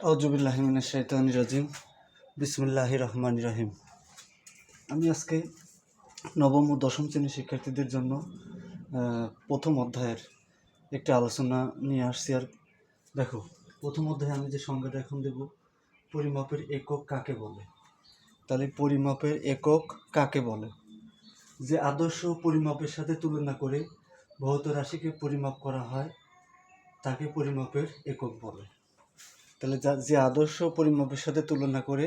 আউযুবিল্লাহি মিনাশ শাইতানির রাজিম। বিসমিল্লাহির রহমানির রহিম। আমি আজকে নবম ও দশম শ্রেণীর শিক্ষার্থীদের জন্য প্রথম অধ্যায়ের একটা আলোচনা নিয়ে আসছি। আর দেখো, প্রথম অধ্যায়ে আমি যে সংজ্ঞাটা এখন দেব, পরিমাপের একক কাকে বলে। তাহলে পরিমাপের একক কাকে বলে? যে আদর্শ পরিমাপের সাথে তুলনা করে ভৌত রাশিকে পরিমাপ করা হয় তাকে পরিমাপের একক বলে। তাহলে যে আদর্শ পরিমাপের সাথে তুলনা করে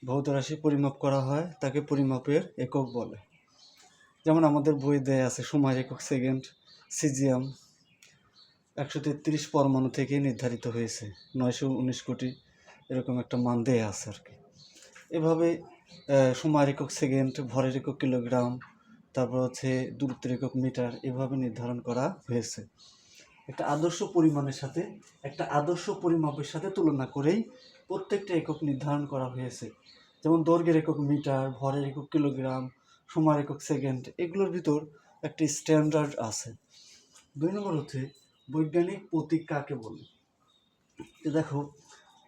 ভৌত রাশি পরিমাপ করা হয় তাকে পরিমাপের একক বলে। যেমন আমাদের বই দেয়া আছে সময়ের একক সেকেন্ড, সিজিয়াম 133 পরমাণু থেকে নির্ধারিত হয়েছে, 919 কোটি এরকম একটা মান দেয়া আছে আর কি। এভাবে সময়ের একক সেকেন্ড, ভরের একক কিলোগ্রাম, তারপর হচ্ছে দূরত্বের একক মিটার, এভাবে নির্ধারণ করা হয়েছে। একটা আদর্শ পরিমাণের সাথে একটা আদর্শ পরিমাপের সাথে তুলনা করেই প্রত্যেকটা একক নির্ধারণ করা হয়েছে। যেমন দৈর্ঘ্যের একক মিটার, ভরের একক কিলোগ্রাম, সময়ের একক সেকেন্ড, এগুলোর ভিতর একটি স্ট্যান্ডার্ড আছে। 2 নম্বর হচ্ছে বৈজ্ঞানিক প্রতীক কাকে বলে। দেখো,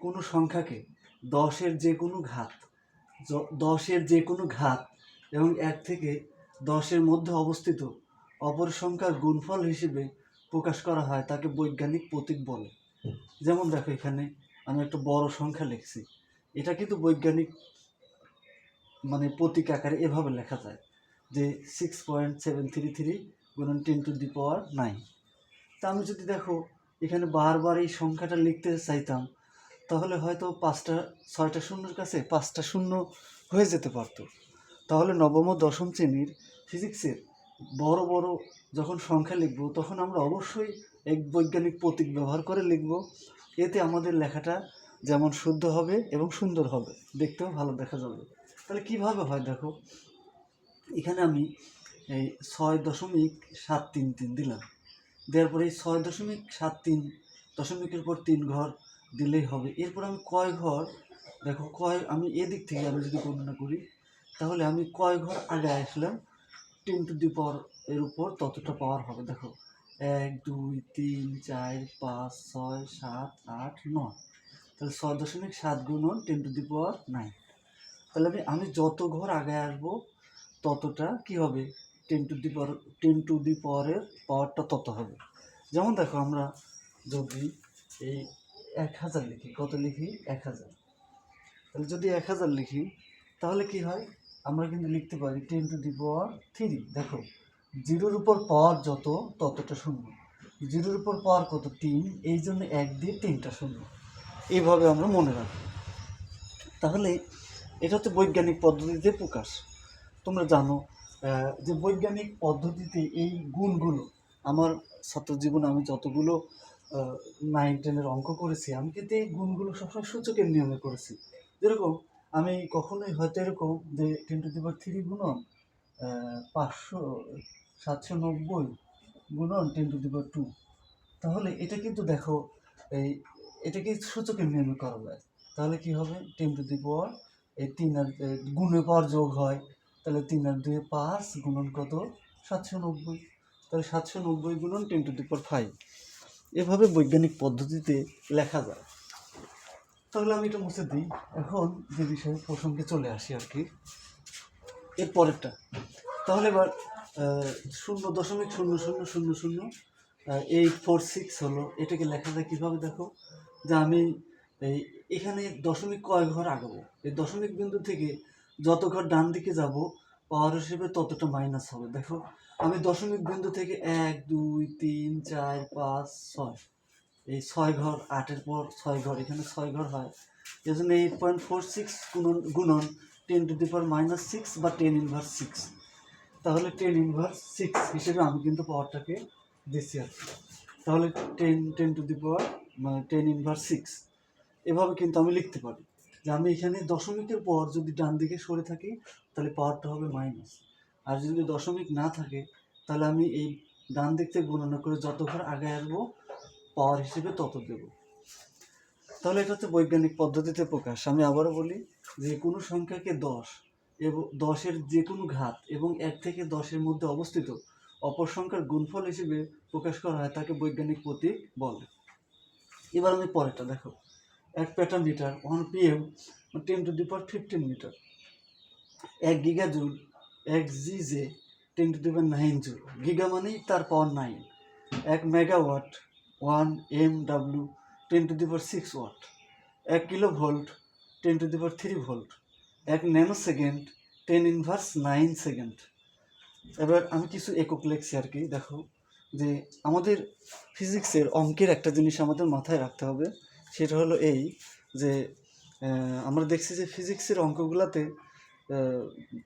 কোনো সংখ্যাকে 10-এর যে কোনো ঘাত এবং 1 থেকে 10-এর মধ্যে অবস্থিত অপর সংখ্যার গুণফল হিসেবে প্রকাশ করা হয় তাকে বৈজ্ঞানিক প্রতীক বলে। যেমন দেখো, এখানে আমি একটা বড় সংখ্যা লিখছি, এটা কিন্তু বৈজ্ঞানিক প্রতীক আকারে এভাবে লেখা যায় যে 6.733 গুণন 10⁹9। তা আমি যদি দেখো এখানে বারবার এই সংখ্যাটা লিখতে চাইতাম, তাহলে হয়তো 6টা শূন্যর কাছে 5টা শূন্য হয়ে যেতে পারতো। তাহলে নবম ও দশম শ্রেণীর ফিজিক্সের বড় বড় যখন সংখ্যা লিখব, তখন আমরা অবশ্যই এক বৈজ্ঞানিক প্রতীক ব্যবহার করে লিখব। এতে আমাদের লেখাটা যেমন শুদ্ধ হবে এবং সুন্দর হবে, দেখতেও ভালো দেখা যাবে। তাহলে কিভাবে হয় দেখো, এখানে আমি এই 6.733 দিলাম, দেওয়ার পরে এই 6.73 দশমিকের পর 3 ঘর দিলেই হবে। এরপর আমি কয় ঘর, দেখো আমি এদিক থেকে আমি যদি গণনা করি, তাহলে আমি কয় ঘর আগে আসলাম 10⁻⁴ এর উপর ততটা পাওয়ার হবে। দেখো 1 2 3 4 5 6 7 8 9, তাহলে 6.7 গুণন 10⁹9। তাহলে আমি যত ঘর আগে আসবো ততটা কি হবে, 10⁻⁴ পাওয়ারটা তত হবে। যেমন দেখো, আমরা যদি এই 1000 লিখি, কত লিখি 1000, তাহলে যদি 1000 লিখি তাহলে কি হয়, আমরা কিন্তু লিখতে পারি 10⁻⁴। দেখো, 0-এর উপর পাওয়ার যত ততটা শূন্য, 0-এর উপর পাওয়ার কত 3, এই জন্য 1 দিয়ে 3টা শূন্য, এইভাবে আমরা মনে রাখি। তাহলে এটা হচ্ছে বৈজ্ঞানিক পদ্ধতিতে প্রকাশ। তোমরা জানো যে বৈজ্ঞানিক পদ্ধতিতে এই গুণগুলো, আমার ছাত্র জীবনে আমি যতগুলো 9-10-এর অঙ্ক করেছি, আমি কিন্তু এই গুণগুলো সবসময় সূচকের নিয়মে করেছি। যেরকম আমি কখনোই হয়তো এরকম যে 10⁻³ গুণন 790 গুণন 10⁻², তাহলে এটা কিন্তু দেখো এটাকে সূচকের নিয়মে করা যায়। তাহলে কি হবে, 10⁻, এই 3 আর গুণের পাওয়ার যোগ হয়, তাহলে 3 আর 2 5 গুণন কত 790, তাহলে 790 গুণন 10⁵। এভাবে বৈজ্ঞানিক পদ্ধতিতে লেখা যায়। তাহলে আমি এটা মুছে দিই। এখন যে বিষয়ে প্রসঙ্গে চলে আসি আর কি, এর পরেরটা। তাহলে এবার 0.00000846 হলো, এটাকে লেখা যায় কীভাবে দেখো, যে আমি এখানে দশমিক কয় ঘর আগাবো, এই দশমিক বিন্দু থেকে যত ঘর ডান দিকে যাব পাওয়ার হিসেবে ততটা মাইনাস হবে। দেখো, আমি দশমিক বিন্দু থেকে 1 2 3 4 5 6, এই 6 ঘর, 8-এর পর 6 ঘর, এখানে 6 ঘর হয়, এই জন্য 8.46 গুণন 10⁻⁻6 বা 10⁻6, তাহলে 10⁻6 হিসেবে আমি কিন্তু পাওয়ারটাকে দিচ্ছি আর কি। তাহলে 10⁻6 এভাবে কিন্তু আমি লিখতে পারি যে আমি এখানে দশমিকের পর যদি ডান দিকে সরে থাকি তাহলে পাওয়ারটা হবে মাইনাস, আর যদি দশমিক না থাকে তাহলে আমি এই ডান দিক থেকে গণনা করে যত ঘর আগে আসবো পাওয়ার হিসেবে তত দেব। তাহলে এটা হচ্ছে বৈজ্ঞানিক পদ্ধতিতে প্রকাশ। আমি আবারও বলি, যে কোনো সংখ্যাকে 10 এবং 10-এর যে কোনো ঘাত এবং 1 থেকে 10-এর মধ্যে অবস্থিত অপর সংখ্যার গুণফল হিসেবে প্রকাশ করা হয় তাকে বৈজ্ঞানিক প্রতীক বলে। এবার আমি পরেরটা দেখো, 1 petametre 1 pm 10^15 metre. 1 gigajoule 1 GJ 10^9 joule. Giga মানেই তার power 9। 1 megawatt 1 MW 10^6 watt. 1 kilovolt 10^3 volt. 1 nanosecond 10^9 second. এবার আমি কিছু একক লিখছি আর কি। দেখো যে আমাদের ফিজিক্সের অঙ্কের একটা জিনিস আমাদের মাথায় রাখতে হবে, সেটা হলো এই যে আমরা দেখছি যে ফিজিক্সের অঙ্কগুলোতে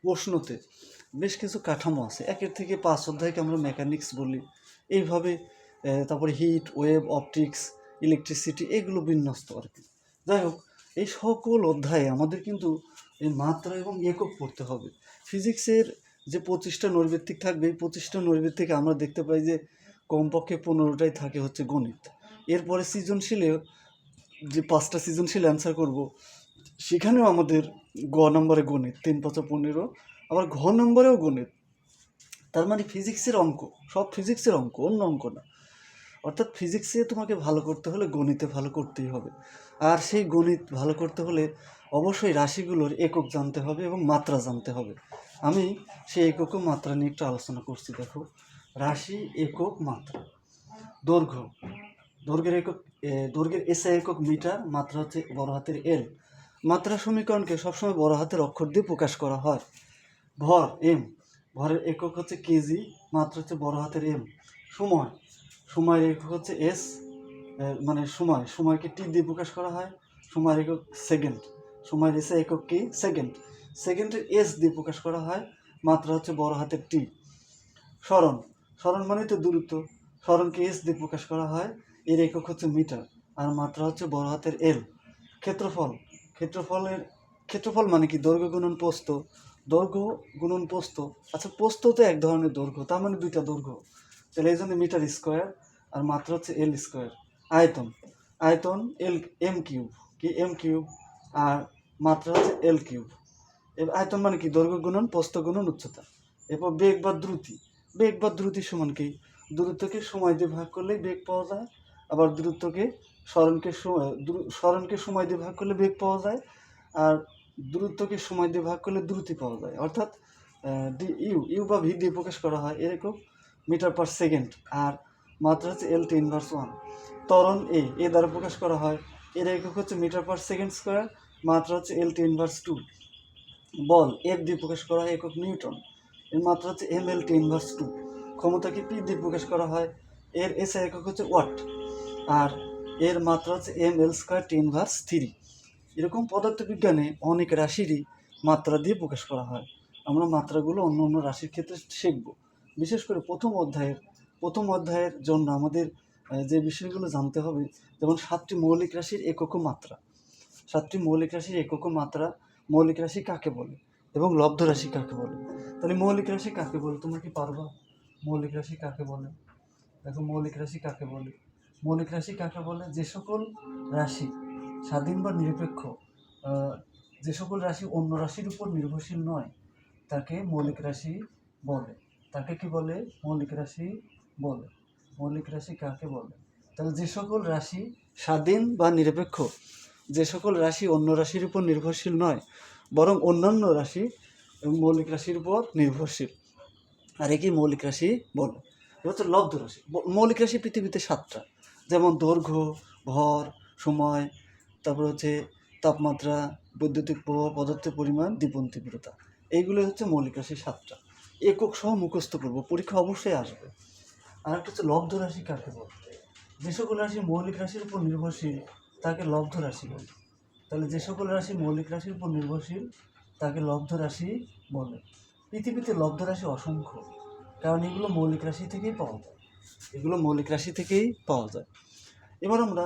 প্রশ্নতে বেশ কিছু কাঠামো আছে। 1 থেকে 5 অধ্যায়কে আমরা মেকানিক্স বলি, এইভাবে তারপরে হিট, ওয়েভ, অপটিক্স, ইলেকট্রিসিটি এগুলো বিন্যস্ত আর কি। যাই হোক, এই সকল অধ্যায়ে আমাদের কিন্তু এই মাত্রা এবং একক পড়তে হবে। ফিজিক্সের যে 25টা নৈর্ব্যক্তিক থাকবে, এই 25টা নৈর্ব্যক্তিকে আমরা দেখতে পাই যে কমপক্ষে 15টাই থাকে হচ্ছে গণিত। এরপরে সৃজনশীলে যে 5টা সৃজনশীল অ্যান্সার করব, সেখানেও আমাদের গ নম্বরে গণিত 3×5=15, আবার ঘ নম্বরেও গণিত। তার মানে ফিজিক্সের অঙ্ক, সব ফিজিক্সের অঙ্ক, অন্য অঙ্ক না। অর্থাৎ ফিজিক্সে তোমাকে ভালো করতে হলে গণিতে ভালো করতেই হবে। আর সেই গণিত ভালো করতে হলে অবশ্যই রাশিগুলোর একক জানতে হবে এবং মাত্রা জানতে হবে। আমি সেই একক ও মাত্রা নিয়ে একটু আলোচনা করছি। দেখো, রাশি, একক, মাত্রা। দৈর্ঘ্য, দৈর্ঘ্যের এসআই একক মিটার, মাত্রা হচ্ছে বড় হাতের এল। মাত্রা সমীকরণকে সবসময় বড় হাতের অক্ষর দিয়ে প্রকাশ করা হয়। ভর, এম, ভরের একক হচ্ছে কেজি, মাত্রা হচ্ছে বড় হাতের এম। সময়ের একক হচ্ছে এস, মানে সময়কে টি দিয়ে প্রকাশ করা হয়। সময়ের একক সেকেন্ড, সময়ের এসআই একক কি সেকেন্ড, সেকেন্ডের এস দিয়ে প্রকাশ করা হয়, মাত্রা হচ্ছে বড় হাতের টি। স্মরণ মানে তো দূরত্ব, স্মরণকে এস দিয়ে প্রকাশ করা হয়, এর একক হচ্ছে মিটার, আর মাত্রা হচ্ছে বড় হাতের এল। ক্ষেত্রফল মানে কি দৈর্ঘ্য গুণন প্রস্থ, দৈর্ঘ্য গুণন প্রস্থ। আচ্ছা, প্রস্থ তো এক ধরনের দৈর্ঘ্য, তার মানে 2টা দৈর্ঘ্য, তাহলে এই জন্য মিটার স্কোয়ার, আর মাত্রা হচ্ছে এল স্কোয়ার। আয়তন এম কিউব, কি এম কিউব, আর মাত্রা হচ্ছে এল কিউব। এবার আয়তন মানে কি দৈর্ঘ্য গুণন প্রস্থ গুণন উচ্চতা। এরপর বেগ বা দ্রুতি সমান কি, দূরত্বকে সময় দিয়ে ভাগ করলে বেগ পাওয়া যায়, আবার দূরত্বকে স্মরণকে সময় দিয়ে ভাগ করলে বেগ পাওয়া যায়, আর দূরত্বকে সময় দিয়ে ভাগ করলে দ্রুতি পাওয়া যায়। অর্থাৎ ইউ বা ভি দিয়ে প্রকাশ করা হয়, এর একক মিটার পার সেকেন্ড, আর মাত্রা হচ্ছে L/1। ত্বরণ এ দ্বারা প্রকাশ করা হয়, এর একক হচ্ছে মিটার পার সেকেন্ড স্কোয়ার, মাত্রা হচ্ছে L/2। বল এফ দিয়ে প্রকাশ করা হয়, একক নিউটন, এর মাত্রা হচ্ছে mL/2। ক্ষমতাকে পি দিয়ে প্রকাশ করা হয়, এর এসআই একক হচ্ছে ওয়াট, আর এর মাত্রা হচ্ছে mL²10^3। এরকম পদার্থবিজ্ঞানে অনেক রাশিরই মাত্রা দিয়ে প্রকাশ করা হয়। আমরা মাত্রাগুলো অন্য অন্য রাশির ক্ষেত্রে শিখব। বিশেষ করে প্রথম অধ্যায়ের জন্য আমাদের যে বিষয়গুলো জানতে হবে, যেমন 7টি মৌলিক রাশির একক ও মাত্রা। 7টি মৌলিক রাশির একক ও মাত্রা, মৌলিক রাশি কাকে বলে এবং লব্ধ রাশি কাকে বলে। তাহলে মৌলিক রাশি কাকে বলে তোমরা কি পারবা? মৌলিক রাশি কাকে বলে? দেখো, মৌলিক রাশি কাকে বলে? যে সকল রাশি স্বাধীন বা নিরপেক্ষ, যে সকল রাশি অন্য রাশির উপর নির্ভরশীল নয়, তাকে মৌলিক রাশি বলে। তাকে কি বলে? মৌলিক রাশি বলে। মৌলিক রাশি কাকে বলে? তাহলে যে সকল রাশি স্বাধীন বা নিরপেক্ষ, যে সকল রাশি অন্য রাশির উপর নির্ভরশীল নয়, বরং অন্যান্য রাশি এবং মৌলিক রাশির উপর নির্ভরশীল, আর একে মৌলিক রাশি বলে। এটা হচ্ছে লব্ধ রাশি। মৌলিক রাশি পৃথিবীতে 7টা, যেমন দৈর্ঘ্য, ভর, সময়, তারপর হচ্ছে তাপমাত্রা, বৈদ্যুতিক প্রবাহ, পদার্থের পরিমাণ, দীপন তীব্রতা। এইগুলো হচ্ছে মৌলিক রাশি 7টা। একক সহ মুখস্থ করবো, পরীক্ষা অবশ্যই আসবে। আর একটা হচ্ছে লব্ধ রাশি কাকে বলে? যে সকল রাশি মৌলিক রাশির উপর নির্ভরশীল তাকে লব্ধ রাশি বলে। তাহলে যে সকল রাশি মৌলিক রাশির উপর নির্ভরশীল তাকে লব্ধ রাশি বলে। পৃথিবীতে লব্ধ রাশি অসংখ্য, কারণ এগুলো মৌলিক রাশি থেকেই পাওয়া যায়। এবার আমরা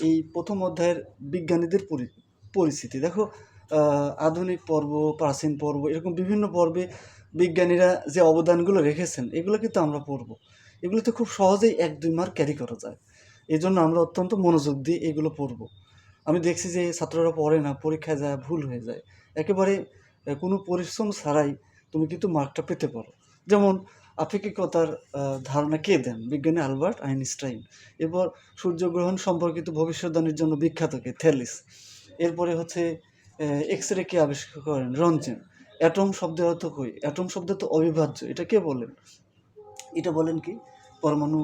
এই প্রথম অধ্যায়ের বিজ্ঞানীদের পরিস্থিতি দেখো। আধুনিক পর্ব, প্রাচীন পর্ব, এরকম বিভিন্ন পর্বে বিজ্ঞানীরা যে অবদানগুলো রেখেছেন, এগুলো কিন্তু আমরা পড়ব। এগুলোতে খুব সহজেই 1-2 মার্ক ক্যারি করা যায়। এই জন্য আমরা অত্যন্ত মনোযোগ দিয়ে এগুলো পড়ব। আমি দেখছি যে ছাত্ররা পড়ে না, পরীক্ষায় যায় ভুল হয়ে যায়। একেবারে কোনো পরিশ্রম ছাড়াই তুমি কিন্তু মার্কটা পেতে পারো। যেমন আপেক্ষিকতার ধারণা কে দেন? বিজ্ঞানী আলবার্ট আইনস্টাইন। এরপর সূর্যগ্রহণ সম্পর্কিত ভবিষ্যদ্বাণীর জন্য বিখ্যাত কে? থ্যালিস। এরপরে হচ্ছে এক্স রে কে আবিষ্কার করেন? রন্টজেন। অ্যাটম শব্দের অর্থ কই? অ্যাটম শব্দ তো অবিভাজ্য, এটা কে বলেন? এটা বলেন কি? পরমাণু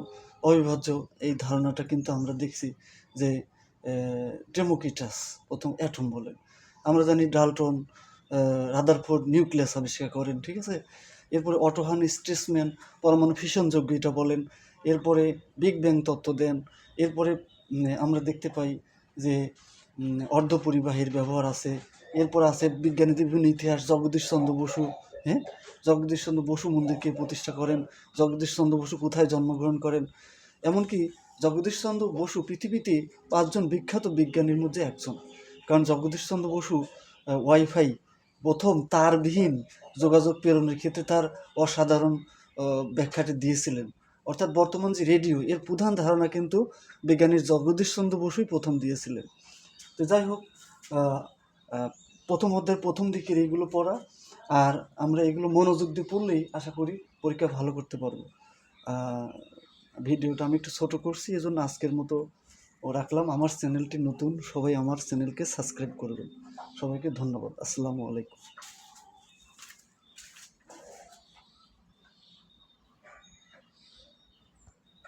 অবিভাজ্য এই ধারণাটা কিন্তু আমরা দেখছি যে ডেমোক্রিটাস প্রথম অ্যাটম বলেন। আমরা জানি ডাল্টন, রাদারফোর্ড নিউক্লিয়াস আবিষ্কার করেন, ঠিক আছে? এরপরে অটো হান স্ট্রেসম্যান পরমাণু ফিশনযোগ্য এটা বলেন। এরপরে বিগ ব্যাং তত্ত্ব দেন। এরপরে আমরা দেখতে পাই যে অর্ধপরিবাহীর ব্যবহার আছে। এরপর আছে বিজ্ঞানীদের বিভিন্ন ইতিহাস, জগদীশচন্দ্র বসু, হ্যাঁ? জগদীশচন্দ্র বসু মন্দিরকে প্রতিষ্ঠা করেন। জগদীশচন্দ্র বসু কোথায় জন্মগ্রহণ করেন? এমনকি জগদীশচন্দ্র বসু পৃথিবীতে ৫ জন বিখ্যাত বিজ্ঞানীর মধ্যে একজন। কারণ জগদীশচন্দ্র বসু ওয়াইফাই প্রথম তারবিহীন যোগাযোগ প্রেরণের ক্ষেত্রে তার অসাধারণ ব্যাখ্যাটি দিয়েছিলেন। অর্থাৎ বর্তমান যে রেডিও এর প্রধান ধারণা কিন্তু বিজ্ঞানী জগদীশচন্দ্র বসুই প্রথম দিয়েছিলেন। তো যাই হোক, প্রথম অধ্যায়ের প্রথম দিকের এইগুলো পড়া, আর আমরা এগুলো মনোযোগ দিয়ে পড়লেই আশা করি পরীক্ষা ভালো করতে পারবো। ভিডিওটা আমি একটু ছোট করছি, এজন্য আজকের মতো রাখলাম। আমার চ্যানেলটি নতুন, সবাই আমার চ্যানেলকে সাবস্ক্রাইব করবেন। সবাইকে ধন্যবাদ। আসসালামু আলাইকুম।